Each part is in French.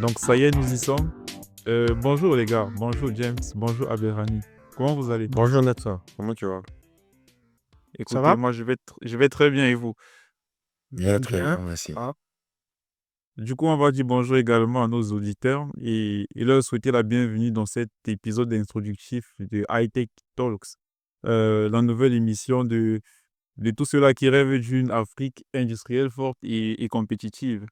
Donc ça y est, nous y sommes. Bonjour les gars, bonjour James, bonjour Aberrani. Comment vous allez? Bonjour Nathan, comment tu vas? Ça Écoutez, va? moi je vais très bien et vous? Très Bien. bien, merci. Ah, Du coup, on va dire bonjour également à nos auditeurs et leur souhaiter la bienvenue dans cet épisode introductif de High Tech Talks, la nouvelle émission de tous ceux-là qui rêvent d'une Afrique industrielle forte et compétitive.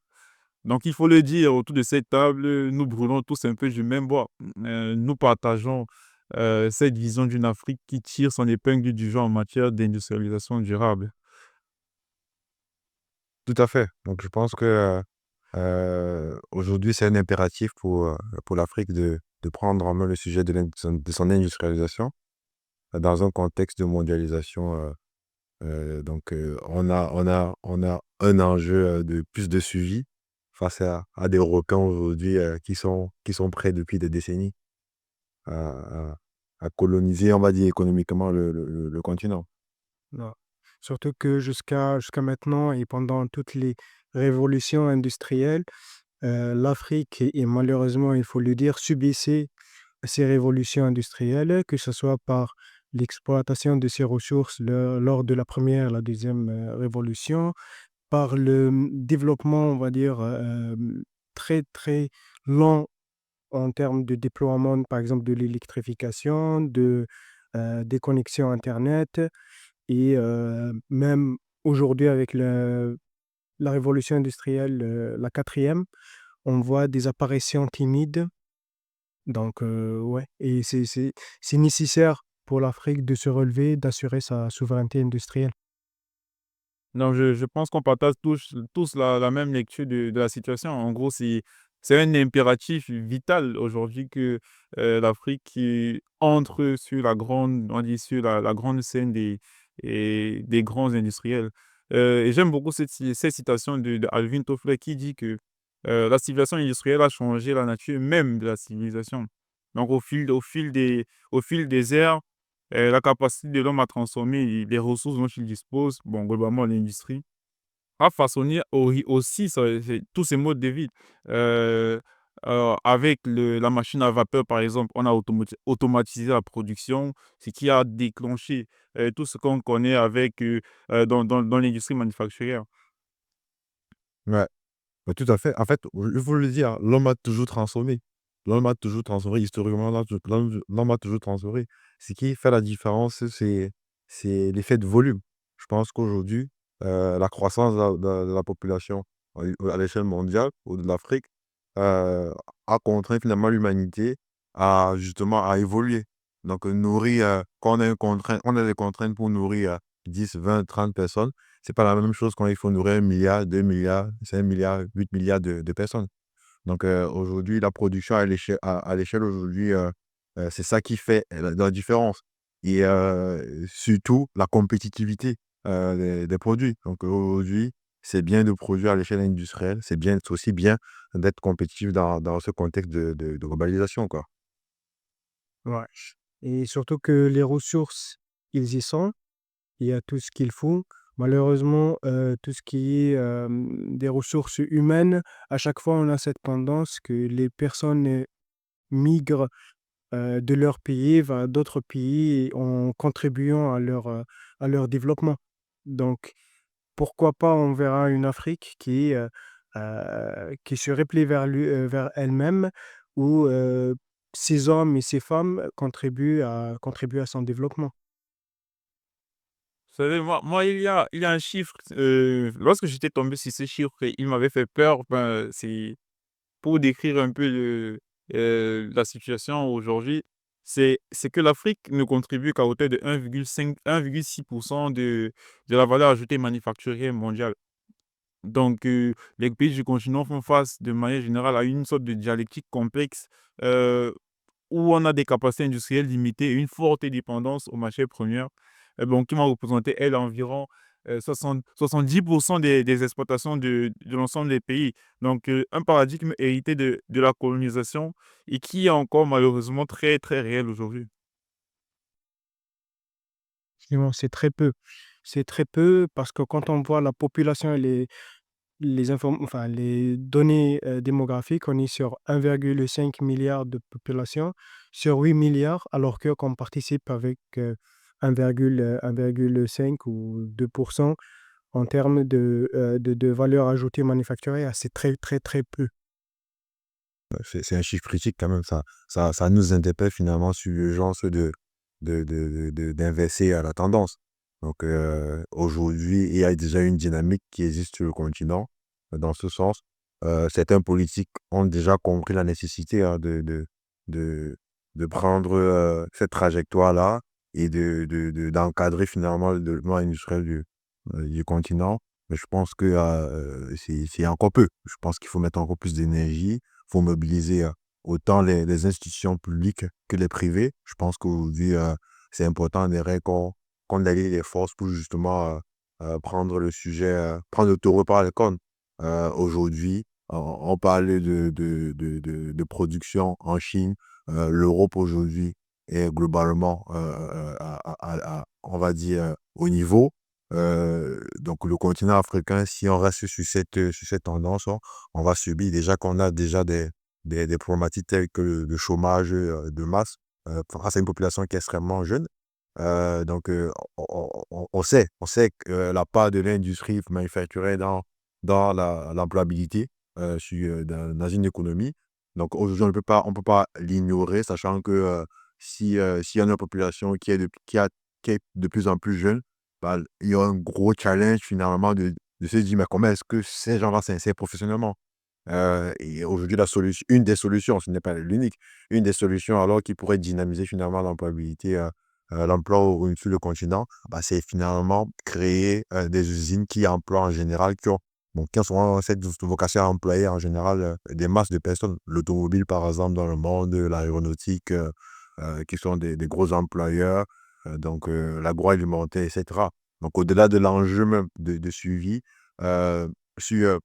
Donc, il faut le dire, autour de cette table, nous brûlons tous un peu du même bois. Nous partageons cette vision d'une Afrique qui tire son épingle du jeu en matière d'industrialisation durable. Tout à fait. Donc je pense que aujourd'hui c'est un impératif pour l'Afrique de prendre en main le sujet de son industrialisation dans un contexte de mondialisation. On a un enjeu de plus de suivi face à des requins aujourd'hui qui sont prêts depuis des décennies à, à- à coloniser, on va dire économiquement, le continent. non. Surtout que jusqu'à maintenant et pendant toutes les révolutions industrielles, l'Afrique, et malheureusement, il faut le dire, subissait ces révolutions industrielles, que ce soit par l'exploitation de ses ressources lors de la première, la deuxième révolution, par le développement, on va dire, très, très lent en termes de déploiement, par exemple, de l'électrification, des connexions Internet. Et même aujourd'hui, avec la révolution industrielle, la quatrième, on voit des apparitions timides. Donc, ouais, et c'est nécessaire pour l'Afrique de se relever, d'assurer sa souveraineté industrielle. Donc, je pense qu'on partage tous la même lecture de la situation. En gros, c'est un impératif vital aujourd'hui que l'Afrique qui entre sur la grande, on dit sur la grande scène des grands industriels. Et j'aime beaucoup cette citation de Alvin Toffler qui dit que la civilisation industrielle a changé la nature même de la civilisation. Donc, au fil des ères, la capacité de l'homme à transformer les ressources dont il dispose, bon, globalement l'industrie, a façonné aussi tous ces modes de vie. Euh, avec la machine à vapeur, par exemple, on a automatisé la production, ce qui a déclenché tout ce qu'on connaît dans l'industrie manufacturière. Ouais. Ouais, tout à fait. En fait, il faut le dire, l'homme a toujours transformé. L'homme a toujours transformé. Historiquement, l'homme a toujours transformé. Ce qui fait la différence, c'est l'effet de volume. Je pense qu'aujourd'hui, la croissance de la population à l'échelle mondiale ou de l'Afrique euh, a contraint finalement l'humanité justement à évoluer. Donc, quand on a des contraintes pour nourrir 10, 20, 30 personnes, c'est pas la même chose quand il faut nourrir 1 milliard, 2 milliards, 5 milliards, 8 milliards de personnes. Donc aujourd'hui, la production à l'échelle aujourd'hui, c'est ça qui fait la différence. Et surtout, la compétitivité des produits. Donc aujourd'hui, c'est bien de produire à l'échelle industrielle, c'est aussi bien d'être compétitif dans ce contexte de globalisation, quoi. Ouais. Et surtout que les ressources, ils y sont. Il y a tout ce qu'il faut. Malheureusement, tout ce qui est des ressources humaines, à chaque fois, on a cette tendance que les personnes migrent de leur pays vers d'autres pays en contribuant à leur développement. Donc, pourquoi pas on verra une Afrique qui se replie vers elle-même, où ces hommes et ces femmes contribuent à son développement. Vous savez, moi il y a un chiffre, lorsque j'étais tombé sur ce chiffre, il m'avait fait peur. Ben, c'est pour décrire un peu la situation aujourd'hui, c'est que l'Afrique ne contribue qu'à hauteur de 1,6% de la valeur ajoutée manufacturière mondiale. Donc, les pays du continent font face de manière générale à une sorte de dialectique complexe euh, où on a des capacités industrielles limitées et une forte dépendance aux matières premières, bon, qui vont représenter, elles, environ 70% des exportations de l'ensemble des pays. Donc, un paradigme hérité de la colonisation et qui est encore malheureusement très, très réel aujourd'hui. Effectivement, c'est très peu. C'est très peu parce que quand on voit la population, elle est les données démographiques, on est sur 1,5 milliard de population, sur 8 milliards, alors qu'on participe avec 1,5 ou 2% en termes de valeur ajoutée manufacturière. C'est très, très, très peu. C'est un chiffre critique quand même. Ça nous interpelle finalement sur l'urgence d'inverser à la tendance. Donc aujourd'hui, il y a déjà une dynamique qui existe sur le continent. Dans ce sens, certains politiques ont déjà compris la nécessité de, de prendre cette trajectoire-là et d'encadrer finalement le développement industriel du continent. Mais je pense que c'est encore peu. Je pense qu'il faut mettre encore plus d'énergie, faut mobiliser autant les institutions publiques que les privés. Je pense qu'aujourd'hui, c'est important qu'on allie les forces pour justement prendre le sujet, prendre le taureau par les cornes. Aujourd'hui, on parlait de production en Chine. L'Europe aujourd'hui est globalement, on va dire, au niveau. Donc le continent africain, si on reste sur cette tendance, on va subir déjà qu'on a déjà des problématiques telles que le chômage de masse face à une population qui est extrêmement jeune. Donc, on sait que la part de l'industrie manufacturière dans l'employabilité dans une économie. Donc, aujourd'hui, on peut pas l'ignorer, sachant que s'il y a une population qui est de plus en plus jeune, bah, il y a un gros challenge finalement de se dire, mais comment est-ce que ces gens-là s'insèrent professionnellement? Et aujourd'hui, une des solutions, ce n'est pas l'unique, une des solutions alors qui pourrait dynamiser finalement l'employabilité, l'emploi sur le continent, bah, c'est finalement créer des usines qui emploient en général, bon, qui ont souvent cette vocation à employer en général des masses de personnes. L'automobile, par exemple, dans le monde, l'aéronautique, qui sont des gros employeurs, donc l'agroalimentaire, etc. Donc, au-delà de l'enjeu même de suivi, sur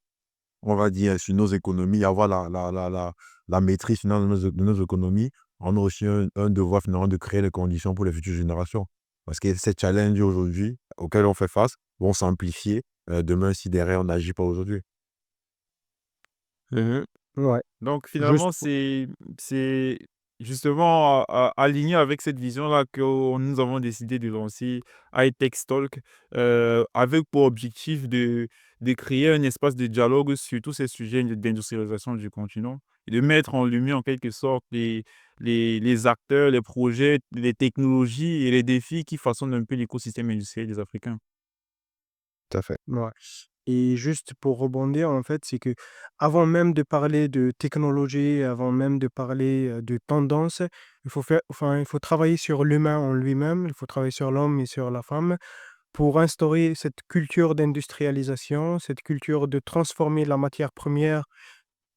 on va dire, sur nos économies, avoir la maîtrise finalement de nos économies, on a aussi un devoir finalement de créer les conditions pour les futures générations. Parce que ces challenges aujourd'hui auxquels on fait face vont s'amplifier demain si derrière on n'agit pas aujourd'hui. Mhm. Ouais, Donc juste finalement, c'est justement aligné avec cette vision-là que nous avons décidé de lancer iTech Talk, avec pour objectif de créer un espace de dialogue sur tous ces sujets d'industrialisation du continent et de mettre en lumière en quelque sorte les acteurs, les projets, les technologies et les défis qui façonnent un peu l'écosystème industriel des Africains. Tout à fait. Ouais. Et juste pour rebondir, en fait, c'est que avant même de parler de technologie, avant même de parler de tendance, il faut travailler sur l'humain en lui-même, il faut travailler sur l'homme et sur la femme pour instaurer cette culture d'industrialisation, cette culture de transformer la matière première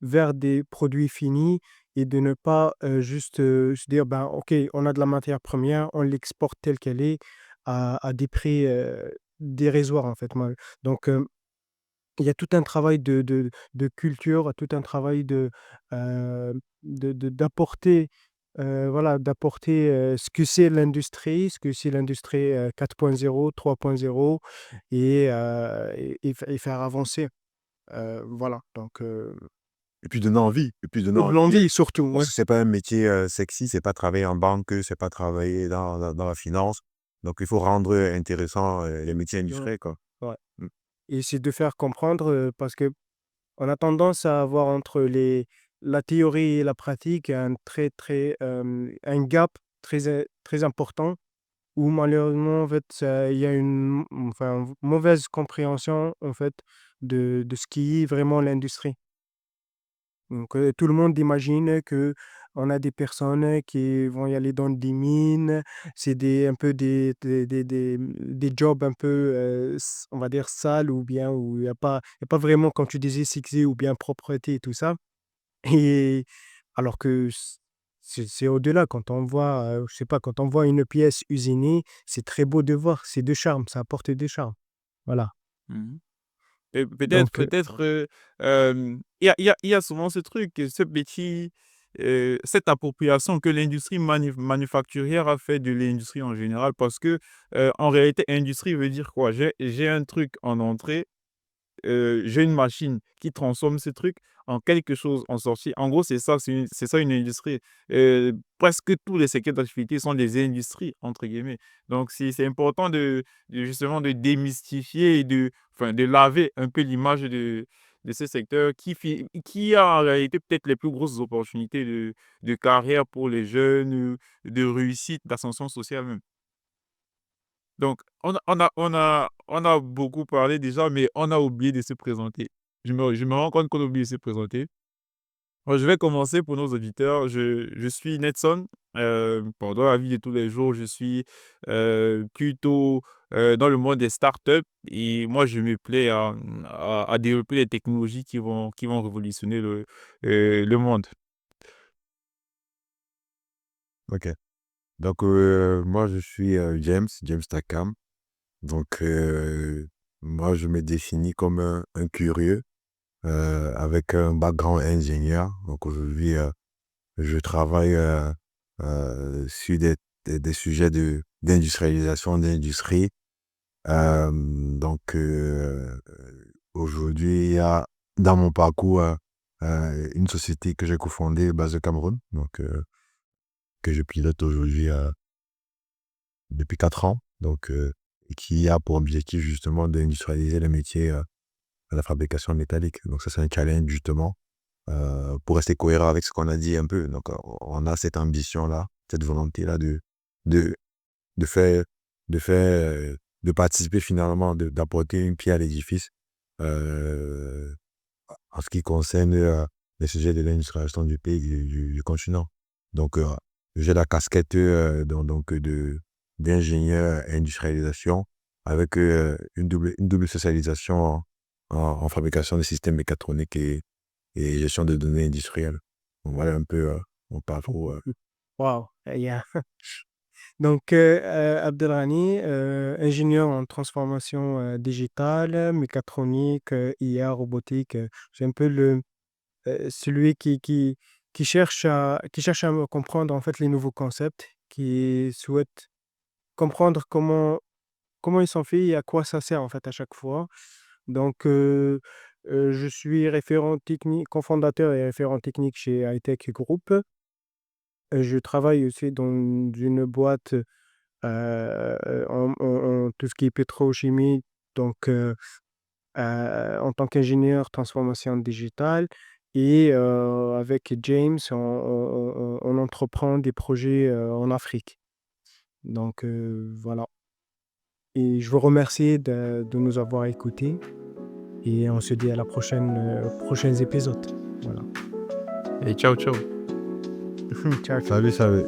vers des produits finis et de ne pas juste se dire, ben, OK, on a de la matière première, on l'exporte telle qu'elle est à des prix dérisoires, en fait. Donc, il y a tout un travail de culture, tout un travail d'apporter, voilà, d'apporter, ce que c'est l'industrie, 4.0, 3.0 et faire avancer, voilà donc Et puis donner envie. Et puis donner de envie. l'envie surtout, ouais. Parce que c'est pas un métier sexy, c'est pas travailler en banque, c'est pas travailler dans la finance. Donc il faut rendre intéressant les métiers Ouais, industriels, quoi. ouais Mm. et c'est de faire comprendre, parce qu'on a tendance à avoir entre la théorie et la pratique un très, très, un gap très important. Où malheureusement, en fait, il y a mauvaise compréhension, en fait, de ce qui est vraiment l'industrie. Donc, tout le monde imagine que on a des personnes qui vont y aller dans des mines, c'est un peu des jobs un peu, on va dire sales ou bien où il y a pas vraiment, comme tu disais, sexy ou bien propreté et tout ça. Et alors que c'est au-delà quand on voit, je sais pas, quand on voit une pièce usinée, c'est très beau de voir, c'est de charme, ça apporte des charmes. Voilà. Mhm. Et peut-être, Donc, peut-être, il y a souvent ce truc, ce petit, cette appropriation que l'industrie manufacturière a fait de l'industrie en général, parce que en réalité, industrie veut dire quoi? J'ai un truc en entrée, j'ai une machine qui transforme ce truc en quelque chose, en sortie. En gros, c'est ça une industrie. Presque tous les secteurs d'activité sont des «industries» entre guillemets. Donc c'est important justement de démystifier et de laver un peu l'image de ce secteur qui a en réalité peut-être les plus grosses opportunités de carrière pour les jeunes, de réussite, d'ascension sociale même. Donc on a beaucoup parlé déjà, mais on a oublié de se présenter. Je me rends compte qu'on a oublié de se présenter. Je vais commencer pour nos auditeurs. Je suis Nedson. Bon, dans la vie de tous les jours, je suis, plutôt, dans le monde des startups et moi, je me plais à développer des technologies qui vont révolutionner le monde. Ok. Donc, moi, je suis James Takam. Donc, moi, je me définis comme un curieux avec un background ingénieur. Donc, aujourd'hui, je travaille sur des sujets d'industrialisation d'industrie. Donc, aujourd'hui, il y a dans mon parcours une société que j'ai cofondée basée au Cameroun, donc, que je pilote aujourd'hui depuis 4 ans, donc, et qui a pour objectif justement d'industrialiser les métiers de la fabrication métallique. Donc, ça, c'est un challenge justement pour rester cohérent avec ce qu'on a dit un peu. Donc, on a cette ambition-là, cette volonté-là de, de faire, de faire, de participer finalement, d'apporter une pierre à l'édifice euh, en ce qui concerne les sujets de l'industrialisation du pays, du continent. Donc, j'ai la casquette d'ingénieur industrialisation avec une double spécialisation en fabrication de systèmes mécatroniques et gestion de données industrielles. Donc, voilà un peu mon parcours. Wow, yeah. Donc, Abdelrani, ingénieur en transformation digitale, mécatronique, IA, robotique. C'est un peu celui qui cherche à comprendre en fait les nouveaux concepts, qui souhaite comprendre comment ils sont faits et à quoi ça sert en fait à chaque fois. Donc, je suis référent technique, cofondateur et référent technique chez Hightech Group. Je travaille aussi dans une boîte en tout ce qui est pétrochimie, donc en tant qu'ingénieur transformation digitale et avec James, on entreprend des projets en Afrique. Donc voilà. Et je vous remercie de nous avoir écoutés et on se dit à la prochains épisodes. Voilà. Et ciao, ciao. Ciao. Salut, salut.